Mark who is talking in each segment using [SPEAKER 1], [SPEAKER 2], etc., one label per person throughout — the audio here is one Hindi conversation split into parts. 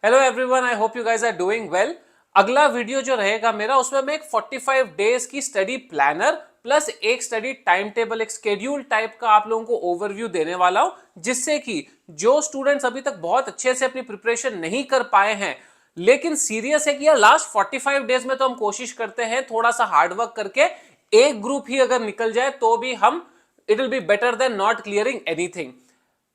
[SPEAKER 1] Hello everyone, I hope you guys are doing well. अगला वीडियो जो रहेगा मेरा, उसमें मैं एक 45 डेज की स्टडी प्लानर प्लस एक स्टडी टाइम टेबल, एक स्केड्यूल टाइप का आप लोगों को ओवरव्यू देने वाला हूं, जिससे कि जो स्टूडेंट्स अभी तक बहुत अच्छे से अपनी प्रिपरेशन नहीं कर पाए हैं, लेकिन सीरियस है कि यार लास्ट 45 डेज में तो हम कोशिश करते हैं थोड़ा सा हार्डवर्क करके एक ग्रुप ही अगर निकल जाए तो भी हम it will be better than not clearing anything.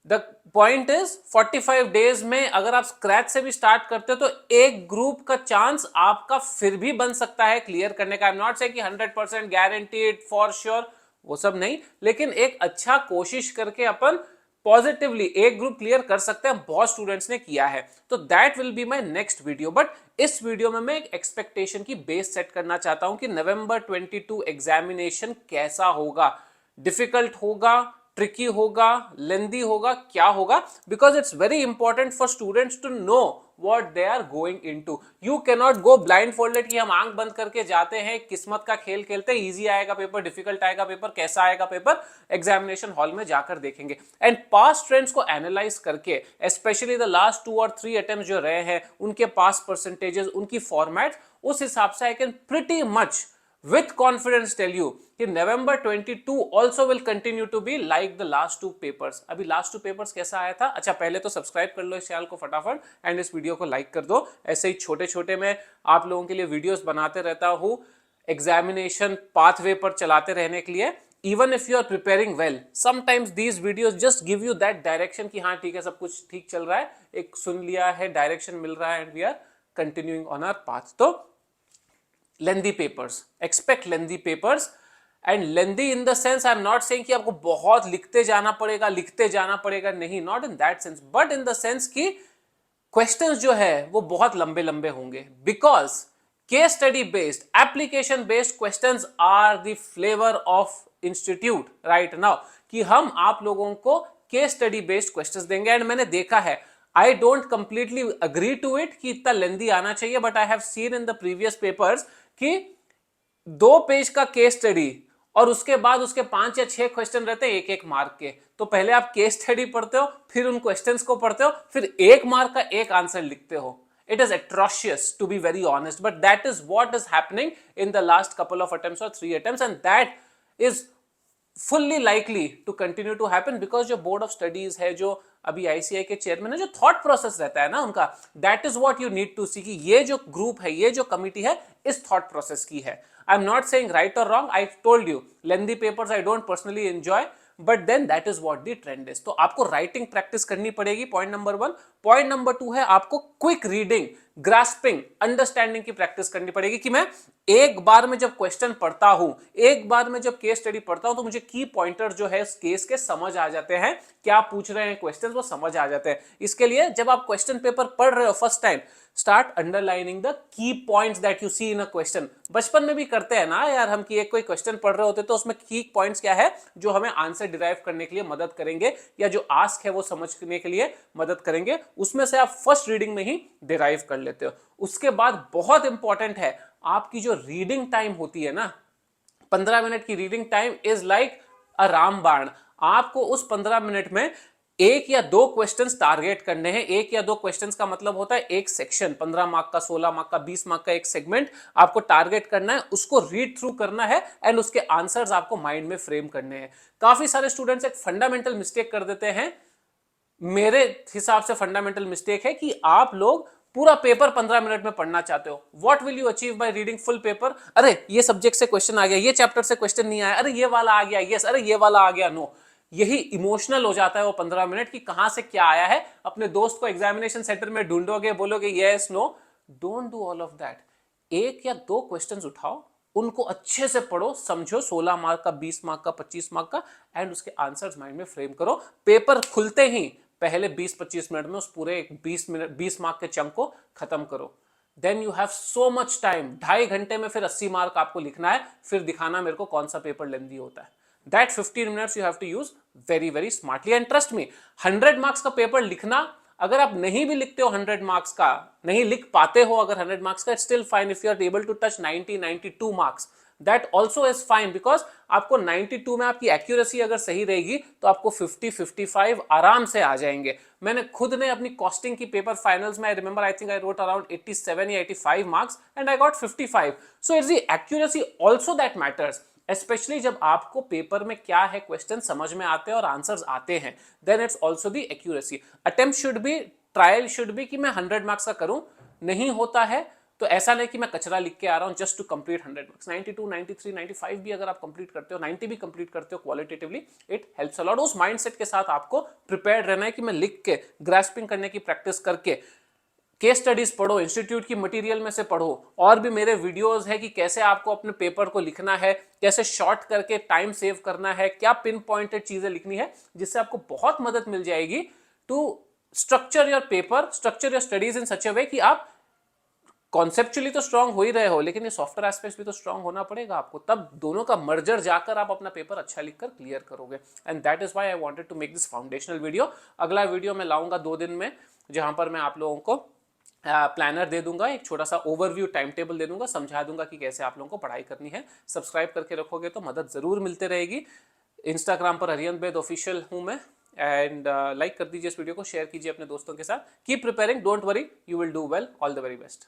[SPEAKER 1] The point is 45 days में अगर आप स्क्रैच से भी स्टार्ट करते हो तो एक ग्रुप का चांस आपका फिर भी बन सकता है क्लियर करने का। आई एम नॉट से कि 100% गारंटीड फॉर श्योर, वो सब नहीं, लेकिन एक अच्छा कोशिश करके अपन पॉजिटिवली एक ग्रुप क्लियर कर सकते हैं। बहुत स्टूडेंट्स ने किया है, तो that will be my next video. But इस वीडियो में मैं एक एक्सपेक्टेशन की बेस सेट करना चाहता हूं कि नवंबर 22 एग्जामिनेशन कैसा होगा। डिफिकल्ट होगा, ट्रिकी होगा, लेंदी होगा, क्या होगा? Because it's very important for students to know what they are going into. You can not go blindfolded कि हम आंख बंद करके जाते हैं, किस्मत का खेल खेलते हैं, इजी आएगा पेपर, डिफिकल्ट आएगा पेपर, कैसा आएगा पेपर, एग्जामिनेशन हॉल में जाकर देखेंगे। एंड पास्ट ट्रेंड्स को एनालाइज करके, स्पेशली द लास्ट 2 और 3 अटेम्प्ट जो रहे हैं, उनके पास परसेंटेजेस, उनकी फॉर्मेट, उस हिसाब से I can pretty much with confidence tell you कि November 22 also will continue to be like the last 2 papers। अभी last 2 papers कैसा आया था? अच्छा, पहले तो सब्सक्राइब कर लो इस चैनल को फटाफट एंड इस वीडियो को लाइक कर दो। ऐसे ही छोटे छोटे मैं आप लोगों के लिए वीडियोस बनाते रहता हूँ एग्जामिनेशन पाथवे पर चलाते रहने के लिए। Even if you are preparing well, sometimes these videos just give you that direction कि हाँ ठीक है, सब कुछ ठीक चल रहा है, एक सुन लिया है, डायरेक्शन मिल रहा है, and we are continuing on our path. तो lengthy papers, expect lengthy papers. And lengthy in the sense, I am not saying कि आपको बहुत लिखते जाना पड़ेगा, नहीं, not in that sense, but in the sense कि क्वेश्चंस जो है वो बहुत लंबे लंबे होंगे। Because case study based, application based questions are the flavour of institute right now, कि हम आप लोगों को केस स्टडी बेस्ड क्वेश्चंस देंगे। एंड मैंने देखा है, I don't completely agree to it कि इतना लेंदी आना चाहिए, but I have seen in the previous papers कि 2 पेज का केस स्टडी और उसके बाद उसके 5 या 6 क्वेश्चन रहते हैं 1-1 मार्क के। तो पहले आप केस स्टडी पढ़ते हो, फिर उन क्वेश्चंस को पढ़ते हो, फिर 1 मार्क का एक आंसर लिखते हो। It is atrocious, to be very honest, but that is what is happening in the last couple of attempts or 3 attempts, and that is fully likely to continue to happen. Because जो बोर्ड ऑफ स्टडीज है, जो अभी आईसीआई के चेयरमैन है, जो थॉट प्रोसेस रहता है ना उनका, that is what you need to see कि ये जो ग्रुप है, ये जो कमिटी है, इस थॉट प्रोसेस की है। I am not saying right और wrong, I told you lengthy papers I don't personally enjoy, but then that is what the trend is. तो आपको राइटिंग प्रैक्टिस करनी पड़ेगी, पॉइंट नंबर 1। पॉइंट नंबर 2 है आपको क्विक रीडिंग, ग्रास्पिंग, अंडरस्टैंडिंग की प्रैक्टिस करनी पड़ेगी कि मैं एक बार में जब क्वेश्चन पढ़ता हूं, एक बार में जब केस स्टडी पढ़ता हूं, तो मुझे की पॉइंटर जो है इस केस के समझ आ जाते हैं, क्या पूछ रहे हैं क्वेश्चंस वो समझ आ जाते हैं। इसके लिए जब आप क्वेश्चन पेपर पढ़ रहे हो first time, start underlining the key points that you see in a question. बचपन में भी करते हैं ना यार हम, कि एक कोई क्वेश्चन पढ़ रहे होते तो उसमें की पॉइंट्स क्या है जो हमें आंसर डिराइव करने के लिए मदद करेंगे, या जो आस्क है वो समझने के लिए मदद करेंगे, उसमें से आप फर्स्ट रीडिंग में ही डिराइव कर लेते हो। उसके बाद बहुत इंपॉर्टेंट है आपकी जो रीडिंग टाइम होती है ना, 15 मिनट की रीडिंग टाइम इज लाइक अ रामबाण। आपको उस 15 मिनट में 1 या 2 क्वेश्चंस टारगेट करने हैं। 1 या 2 क्वेश्चंस का मतलब होता है एक सेक्शन, 15 मार्क का, 16 मार्क का, 20 मार्क का एक सेगमेंट आपको टारगेट करना है, उसको रीड थ्रू करना है एंड उसके आंसर्स आपको माइंड में फ्रेम करने हैं। काफी सारे स्टूडेंट्स एक फंडामेंटल मिस्टेक कर देते हैं, मेरे हिसाब से फंडामेंटल मिस्टेक है, कि आप लोग पूरा पेपर 15 मिनट में पढ़ना चाहते हो। What will you achieve by reading full paper? अरे ये सब्जेक्ट से क्वेश्चन आ गया, ये चैप्टर से क्वेश्चन नहीं आया, अरे ये वाला आ गया, यस, अरे ये वाला आ गया, नो। यही इमोशनल हो जाता है वो 15 मिनट कि कहां से क्या आया है। अपने दोस्त को एग्जामिनेशन सेंटर में ढूंढोगे, बोलोगे yes no, don't do all of that. 1 या 2 क्वेश्चन उठाओ, उनको अच्छे से पढ़ो, समझो, 16 मार्क का, 20 मार्क का, 25 मार्क का, एंड उसके आंसर्स माइंड में फ्रेम करो। पेपर खुलते ही पहले 20-25 मिनट में उस पूरे 20 मार्क के चंक को खत्म करो। Then you have so much time, 2.5 घंटे में फिर 80 मार्क आपको लिखना है, फिर दिखाना मेरे को कौन सा पेपर लेंदी होता है। दैट 15 minutes you have to use very very smartly. And trust me, 100 marks का पेपर लिखना, अगर आप नहीं भी लिखते हो 100 मार्क्स का, नहीं लिख पाते हो अगर 100 मार्क्स का, it's still fine if you are able to touch 90-92 marks. That also is fine, because आपको 92 में आपकी एक्यूरेसी अगर सही रहेगी तो आपको 50-55 आराम से आ जाएंगे। मैंने खुद ने अपनी कॉस्टिंग की पेपर फाइनल्स में, I remember, I think I wrote around 87 या 85 marks and I got 55। So it's the accuracy also that matters, specially जब आपको पेपर में क्या है क्वेश्चन समझ में आते हैं और आंसर्स आते हैं, then it's also the accuracy. Attempt should be, trial should be कि मैं 100 मार्क्स का करूं, नहीं होता है तो ऐसा नहीं कि मैं कचरा लिख के आ रहा हूं जस्ट टू कंप्लीट 100 मार्क्स। 92, 93, 95 भी अगर आप कंप्लीट करते हो, 90 भी कंप्लीट करते हो qualitatively, it helps a lot. उस माइंडसेट के साथ आपको प्रिपेयर्ड रहना है कि मैं लिख के, ग्रास्पिंग करने की प्रैक्टिस करके, केस स्टडीज पढ़ो, इंस्टीट्यूट की मटेरियल में से पढ़ो, और भी मेरे वीडियोस है कि कैसे आपको अपने पेपर को लिखना है, कैसे शॉर्ट करके टाइम सेव करना है, क्या पिन पॉइंटेड चीजें लिखनी है, जिससे आपको बहुत मदद मिल जाएगी to structure your paper, structure your studies in such a way कि आप कॉन्सेप्चुअली तो स्ट्रांग हो ही रहे हो, लेकिन ये सॉफ्टवेयर एस्पेक्ट्स भी तो स्ट्रांग होना पड़ेगा आपको, तब दोनों का मर्जर जाकर आप अपना पेपर अच्छा लिखकर क्लियर करोगे। And that is why I wanted to make this foundational video. अगला वीडियो मैं लाऊंगा 2 दिन में, जहां पर मैं आप लोगों को प्लानर दे दूंगा, एक छोटा सा ओवरव्यू टाइम टेबल दे दूंगा, समझा दूंगा कि कैसे आप लोगों को पढ़ाई करनी है। सब्सक्राइब करके रखोगे तो मदद जरूर मिलते रहेगी। इंस्टाग्राम पर हरियन बेद ऑफिशियल हूं मैं, एंड लाइक कर दीजिए इस वीडियो को, शेयर कीजिए अपने दोस्तों के साथ। Keep preparing, don't worry, you will do well, all the very best.